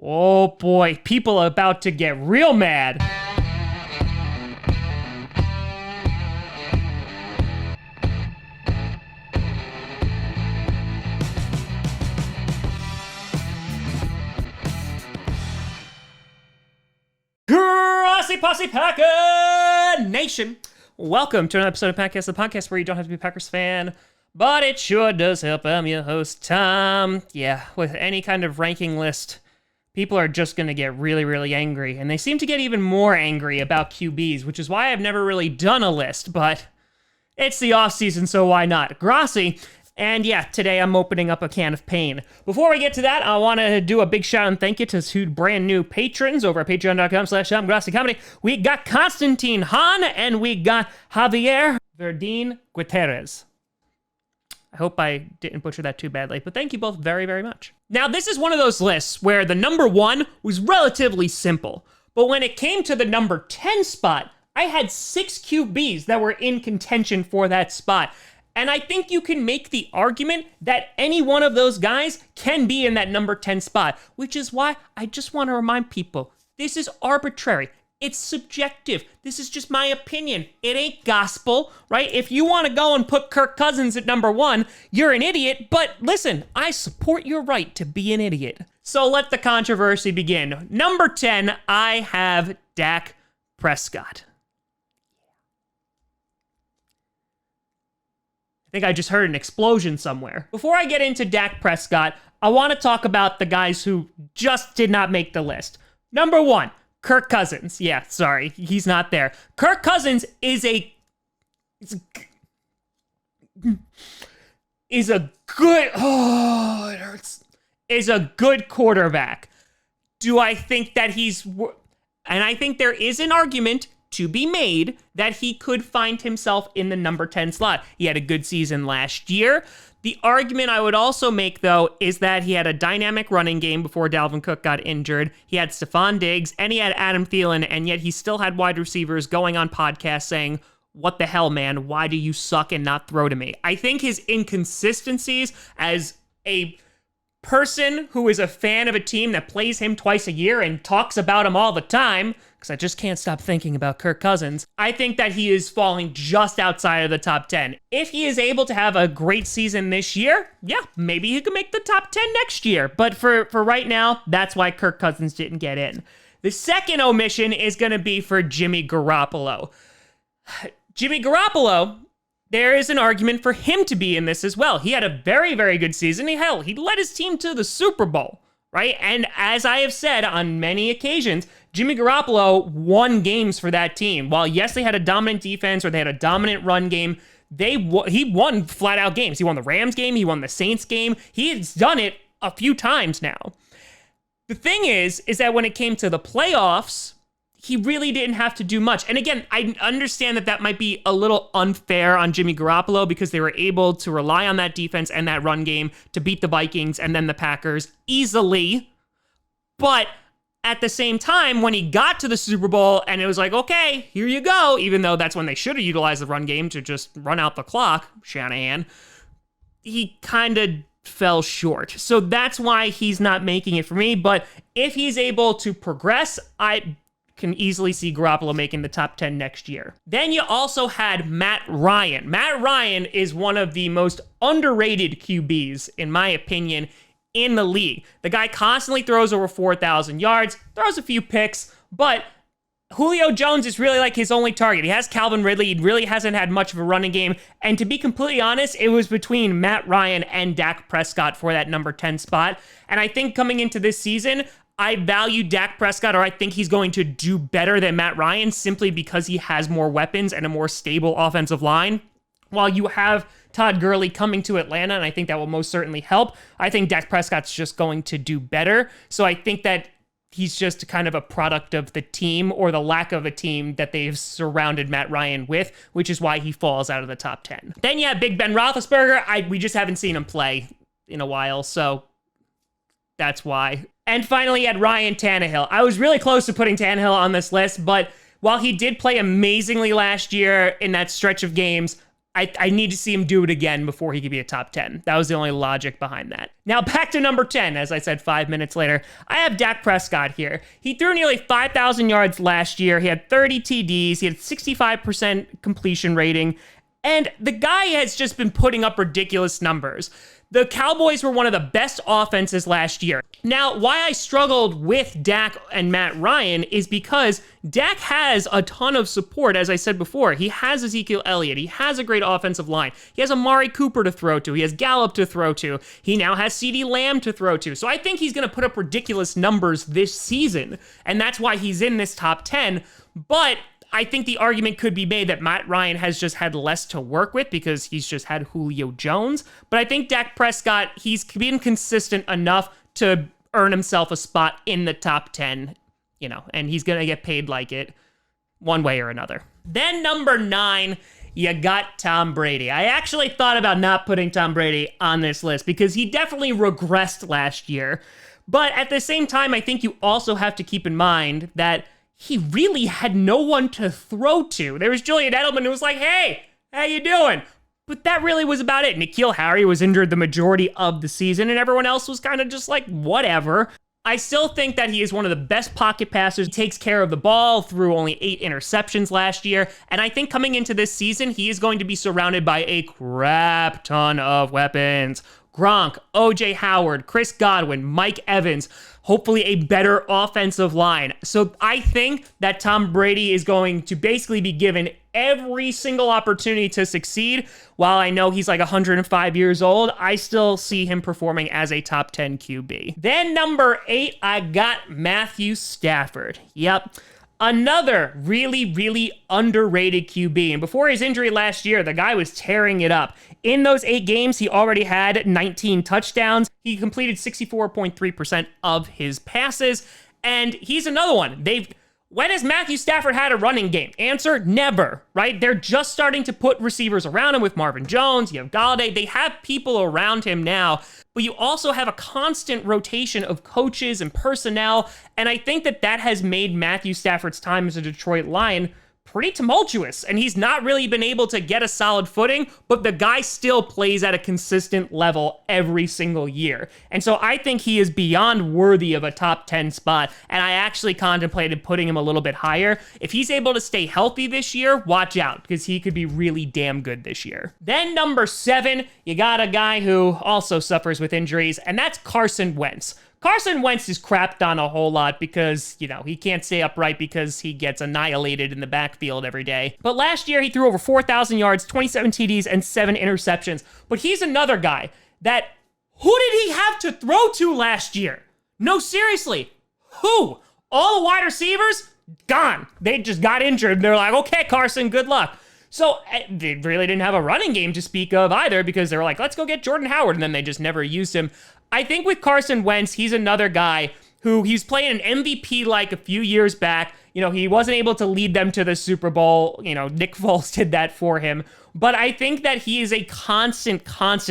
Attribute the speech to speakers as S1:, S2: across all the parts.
S1: Oh boy, people are about to get real mad. Grossi Posse Packer Nation. Welcome to another episode of Packcast, the podcast where you don't have to be a Packers fan, but it sure does help. I'm your host, Tom. Yeah, with any kind of ranking list, people are just going to get really, really angry, and they seem to get even more angry about QBs, which is why I've never really done a list, but it's the offseason, so why not? Grossi. And yeah, today I'm opening up a can of pain. Before we get to that, I want to do a big shout and thank you to two brand new patrons over at patreon.com/TomGrossiComedy. We got Constantine Hahn and we got Javier Verdine Gutierrez. I hope I didn't butcher that too badly, but thank you both very, very much. Now, this is one of those lists where the number 1 was relatively simple, but when it came to the number 10 spot, I had 6 QBs that were in contention for that spot. And I think you can make the argument that any one of those guys can be in that number 10 spot, which is why I just want to remind people, this is arbitrary. It's subjective. This is just my opinion. It ain't gospel, right? If you want to go and put Kirk Cousins at number 1, you're an idiot. But listen, I support your right to be an idiot. So let the controversy begin. Number 10, I have Dak Prescott. I think I just heard an explosion somewhere. Before I get into Dak Prescott, I want to talk about the guys who just did not make the list. Number 1, Kirk Cousins. Yeah, sorry, he's not there. Kirk Cousins is a good, oh, it hurts. Is a good quarterback. Do I think that and I think there is an argument to be made that he could find himself in the number 10 slot. He had a good season last year. The argument I would also make, though, is that he had a dynamic running game before Dalvin Cook got injured. He had Stephon Diggs, and he had Adam Thielen, and yet he still had wide receivers going on podcasts saying, "What the hell, man? Why do you suck and not throw to me?" I think his inconsistencies as a person who is a fan of a team that plays him twice a year and talks about him all the time, because I just can't stop thinking about Kirk Cousins, I think that he is falling just outside of the top 10. If he is able to have a great season this year, yeah, maybe he could make the top 10 next year. But for right now, that's why Kirk Cousins didn't get in. The second omission is going to be for Jimmy Garoppolo. Jimmy Garoppolo, there is an argument for him to be in this as well. He had a very, very good season. He led his team to the Super Bowl, right? And as I have said on many occasions, Jimmy Garoppolo won games for that team. While yes, they had a dominant defense or they had a dominant run game, he won flat out games. He won the Rams game. He won the Saints game. He's done it a few times now. The thing is that when it came to the playoffs, he really didn't have to do much. And again, I understand that might be a little unfair on Jimmy Garoppolo because they were able to rely on that defense and that run game to beat the Vikings and then the Packers easily. But at the same time, when he got to the Super Bowl and it was like, okay, here you go, even though that's when they should have utilized the run game to just run out the clock, Shanahan, he kind of fell short. So that's why he's not making it for me. But if he's able to progress, I can easily see Garoppolo making the top 10 next year. Then you also had Matt Ryan. Matt Ryan is one of the most underrated QBs, in my opinion, in the league. The guy constantly throws over 4,000 yards, throws a few picks, but Julio Jones is really like his only target. He has Calvin Ridley. He really hasn't had much of a running game. And to be completely honest, it was between Matt Ryan and Dak Prescott for that number 10 spot. And I think coming into this season, I value Dak Prescott, or I think he's going to do better than Matt Ryan simply because he has more weapons and a more stable offensive line. While you have Todd Gurley coming to Atlanta, and I think that will most certainly help, I think Dak Prescott's just going to do better. So I think that he's just kind of a product of the team or the lack of a team that they've surrounded Matt Ryan with, which is why he falls out of the top 10. Then you have Big Ben Roethlisberger. We just haven't seen him play in a while, so that's why. And finally, you had Ryan Tannehill. I was really close to putting Tannehill on this list, but while he did play amazingly last year in that stretch of games, I need to see him do it again before he could be a top 10. That was the only logic behind that. Now back to number 10, as I said 5 minutes later. I have Dak Prescott here. He threw nearly 5,000 yards last year. He had 30 TDs. He had 65% completion rating. And the guy has just been putting up ridiculous numbers. The Cowboys were one of the best offenses last year. Now, why I struggled with Dak and Matt Ryan is because Dak has a ton of support, as I said before. He has Ezekiel Elliott. He has a great offensive line. He has Amari Cooper to throw to. He has Gallup to throw to. He now has CeeDee Lamb to throw to. So I think he's going to put up ridiculous numbers this season, and that's why he's in this top 10. But I think the argument could be made that Matt Ryan has just had less to work with because he's just had Julio Jones. But I think Dak Prescott, he's been consistent enough to earn himself a spot in the top 10, and he's going to get paid like it one way or another. Then number 9, you got Tom Brady. I actually thought about not putting Tom Brady on this list because he definitely regressed last year. But at the same time, I think you also have to keep in mind that he really had no one to throw to. There was Julian Edelman who was like, hey, how you doing? But that really was about it. N'Keal Harry was injured the majority of the season, and everyone else was kind of just like, whatever. I still think that he is one of the best pocket passers. He takes care of the ball, threw only 8 interceptions last year. And I think coming into this season, he is going to be surrounded by a crap ton of weapons. Gronk, OJ Howard, Chris Godwin, Mike Evans, hopefully a better offensive line. So I think that Tom Brady is going to basically be given every single opportunity to succeed. While I know he's like 105 years old, I still see him performing as a top 10 QB. Then number 8, I got Matthew Stafford. Yep. Another really, really underrated QB. And before his injury last year, the guy was tearing it up. In those 8 games, he already had 19 touchdowns. He completed 64.3% of his passes. And he's another one. When has Matthew Stafford had a running game? Answer, never, right? They're just starting to put receivers around him with Marvin Jones. You have Galladay. They have people around him now. But you also have a constant rotation of coaches and personnel. And I think that has made Matthew Stafford's time as a Detroit Lion pretty tumultuous. And he's not really been able to get a solid footing, but the guy still plays at a consistent level every single year. And so I think he is beyond worthy of a top 10 spot. And I actually contemplated putting him a little bit higher. If he's able to stay healthy this year, watch out, because he could be really damn good this year. Then number 7, you got a guy who also suffers with injuries, and that's Carson Wentz. Carson Wentz is crapped on a whole lot because, he can't stay upright because he gets annihilated in the backfield every day. But last year, he threw over 4,000 yards, 27 TDs, and 7 interceptions. But he's another guy that, who did he have to throw to last year? No, seriously, who? All the wide receivers? Gone. They just got injured. They're like, okay, Carson, good luck. So they really didn't have a running game to speak of either because they were like, let's go get Jordan Howard, and then they just never used him. I think with Carson Wentz, he's another guy who he's playing an MVP like a few years back. He wasn't able to lead them to the Super Bowl. Nick Foles did that for him. But I think that he is a constant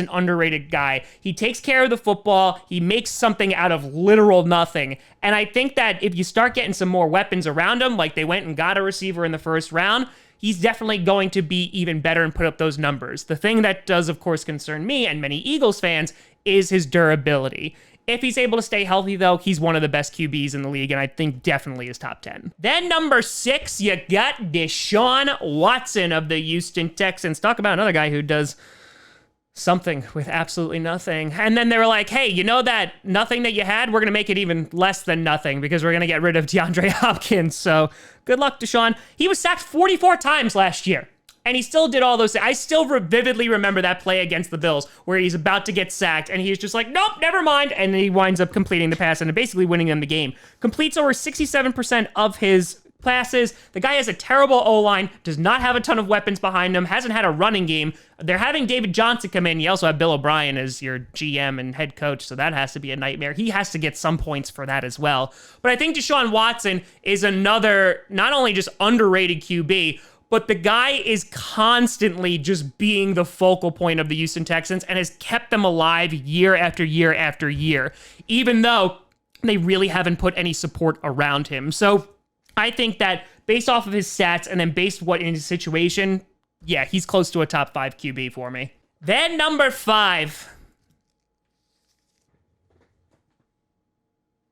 S1: underrated guy. He takes care of the football. He makes something out of literal nothing. And I think that if you start getting some more weapons around him, like they went and got a receiver in the first round, he's definitely going to be even better and put up those numbers. The thing that does, of course, concern me and many Eagles fans is his durability. If he's able to stay healthy, though, he's one of the best QBs in the league, and I think definitely is top 10. Then number 6, you got Deshaun Watson of the Houston Texans. Talk about another guy who does something with absolutely nothing. And then they were like, hey, that nothing that you had, we're going to make it even less than nothing because we're going to get rid of DeAndre Hopkins. So good luck, Deshaun. He was sacked 44 times last year. And he still did all those things. I still vividly remember that play against the Bills where he's about to get sacked and he's just like, nope, never mind. And he winds up completing the pass and basically winning them the game. Completes over 67% of his passes. The guy has a terrible O-line, does not have a ton of weapons behind him, hasn't had a running game. They're having David Johnson come in. You also have Bill O'Brien as your GM and head coach, so that has to be a nightmare. He has to get some points for that as well. But I think Deshaun Watson is another, not only just underrated QB, but the guy is constantly just being the focal point of the Houston Texans and has kept them alive year after year after year, even though they really haven't put any support around him. So I think that based off of his stats and then based what in his situation, Yeah, he's close to a top 5 QB for me. Then number 5.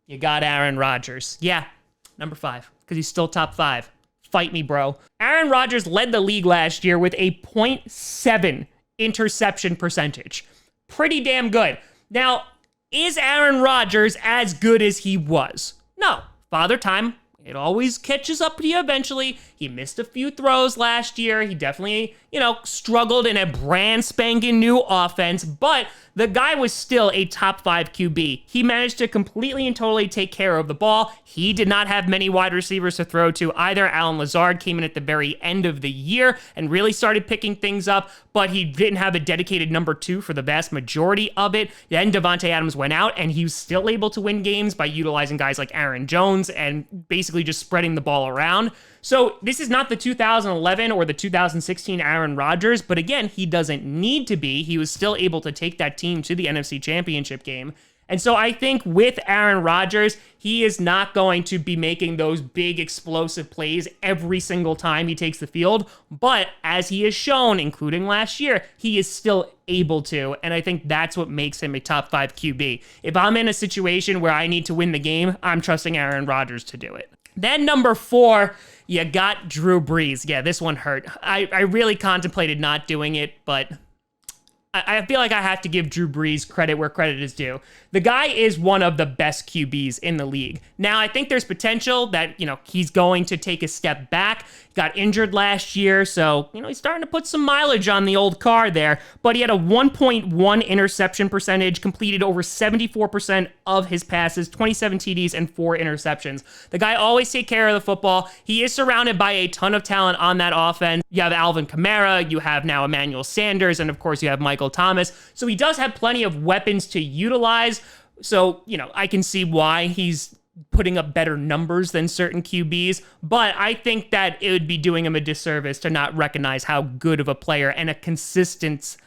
S1: You got Aaron Rodgers. Yeah, number 5, because he's still top 5. Fight me, bro. Aaron Rodgers led the league last year with a .7 interception percentage. Pretty damn good. Now, is Aaron Rodgers as good as he was? No. Father Time, it always catches up to you eventually. He missed a few throws last year. He definitely, struggled in a brand spanking new offense, but the guy was still a top 5 QB. He managed to completely and totally take care of the ball. He did not have many wide receivers to throw to either. Allen Lazard came in at the very end of the year and really started picking things up, but he didn't have a dedicated number 2 for the vast majority of it. Then Devontae Adams went out, and he was still able to win games by utilizing guys like Aaron Jones and basically just spreading the ball around. So this is not the 2011 or the 2016 Aaron Rodgers, but again, he doesn't need to be. He was still able to take that team to the NFC Championship game. And so I think with Aaron Rodgers, he is not going to be making those big explosive plays every single time he takes the field. But as he has shown, including last year, he is still able to. And I think that's what makes him a top 5 QB. If I'm in a situation where I need to win the game, I'm trusting Aaron Rodgers to do it. Then number 4, you got Drew Brees. Yeah, this one hurt. I really contemplated not doing it, but I feel like I have to give Drew Brees credit where credit is due. The guy is one of the best QBs in the league. Now, I think there's potential that, he's going to take a step back. Got injured last year, so, he's starting to put some mileage on the old car there. But he had a 1.1 interception percentage, completed over 74% of his passes, 27 TDs, and 4 interceptions. The guy always takes care of the football. He is surrounded by a ton of talent on that offense. You have Alvin Kamara, you have now Emmanuel Sanders, and of course you have Michael Thomas. So he does have plenty of weapons to utilize. So, I can see why he's putting up better numbers than certain QBs, but I think that it would be doing him a disservice to not recognize how good of a player and how consistent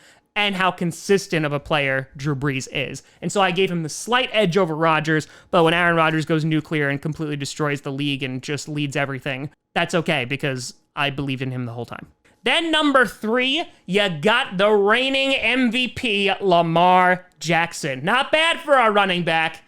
S1: of a player Drew Brees is. And so I gave him the slight edge over Rodgers, but when Aaron Rodgers goes nuclear and completely destroys the league and just leads everything, that's okay because I believed in him the whole time. Then number 3, you got the reigning MVP, Lamar Jackson. Not bad for our running back.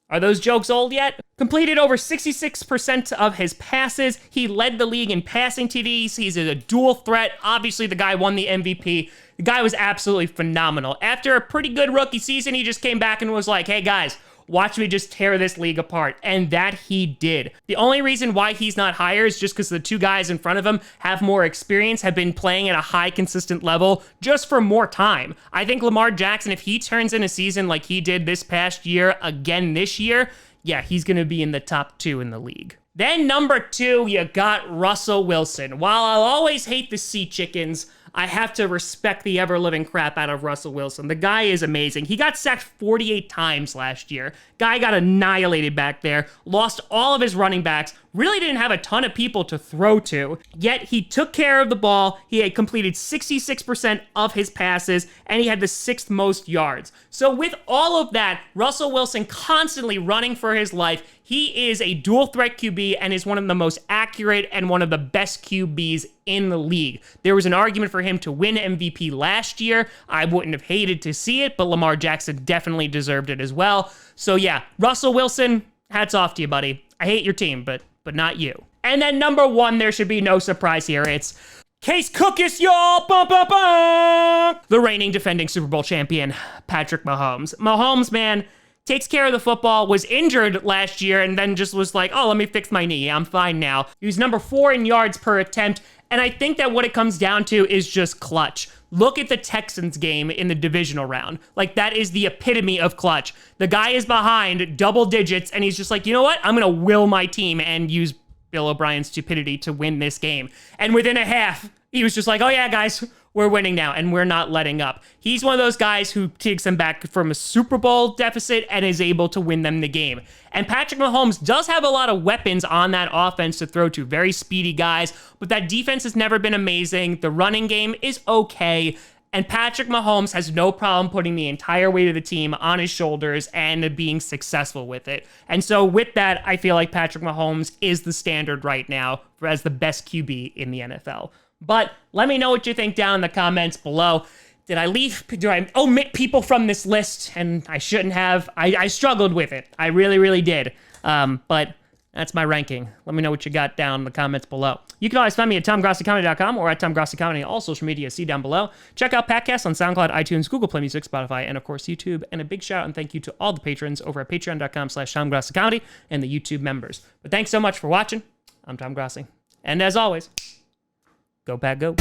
S1: Are those jokes old yet? Completed over 66% of his passes. He led the league in passing TDs. He's a dual threat. Obviously, the guy won the MVP. The guy was absolutely phenomenal. After a pretty good rookie season, he just came back and was like, hey, guys, watch me just tear this league apart. And that he did. The only reason why he's not higher is just because the 2 guys in front of him have more experience, have been playing at a high, consistent level just for more time. I think Lamar Jackson, if he turns in a season like he did this past year again this year, yeah, he's going to be in the top 2 in the league. Then number 2, you got Russell Wilson. While I'll always hate the sea chickens, I have to respect the ever-living crap out of Russell Wilson. The guy is amazing. He got sacked 48 times last year. Guy got annihilated back there, lost all of his running backs, really didn't have a ton of people to throw to, yet he took care of the ball. He had completed 66% of his passes, and he had the 6th most yards. So with all of that, Russell Wilson constantly running for his life, he is a dual threat QB and is one of the most accurate and one of the best QBs in the league. There was an argument for him to win MVP last year. I wouldn't have hated to see it, but Lamar Jackson definitely deserved it as well. So yeah, Russell Wilson, hats off to you, buddy. I hate your team, but not you. And then number 1, there should be no surprise here. It's Case Cookus, y'all! Bum, bum, bum! The reigning defending Super Bowl champion, Patrick Mahomes. Mahomes, man, takes care of the football, was injured last year, and then just was like, oh, let me fix my knee. I'm fine now. He was number 4 in yards per attempt, and I think that what it comes down to is just clutch. Look at the Texans game in the divisional round. Like, that is the epitome of clutch. The guy is behind double digits, and he's just like, you know what? I'm going to will my team and use Bill O'Brien's stupidity to win this game. And within a half, he was just like, oh yeah, guys, we're winning now, and we're not letting up. He's one of those guys who takes them back from a Super Bowl deficit and is able to win them the game. And Patrick Mahomes does have a lot of weapons on that offense to throw to, very speedy guys, but that defense has never been amazing. The running game is okay, and Patrick Mahomes has no problem putting the entire weight of the team on his shoulders and being successful with it. And so with that, I feel like Patrick Mahomes is the standard right now as the best QB in the NFL. But let me know what you think down in the comments below. Do I omit people from this list? And I shouldn't have. I struggled with it. I really, really did. But that's my ranking. Let me know what you got down in the comments below. You can always find me at TomGrossiComedy.com or at TomGrossiComedy on all social media. See down below. Check out podcasts on SoundCloud, iTunes, Google Play Music, Spotify, and of course YouTube. And a big shout out and thank you to all the patrons over at patreon.com/TomGrossiComedy and the YouTube members. But thanks so much for watching. I'm Tom Grossi. And as always, go Pack Go.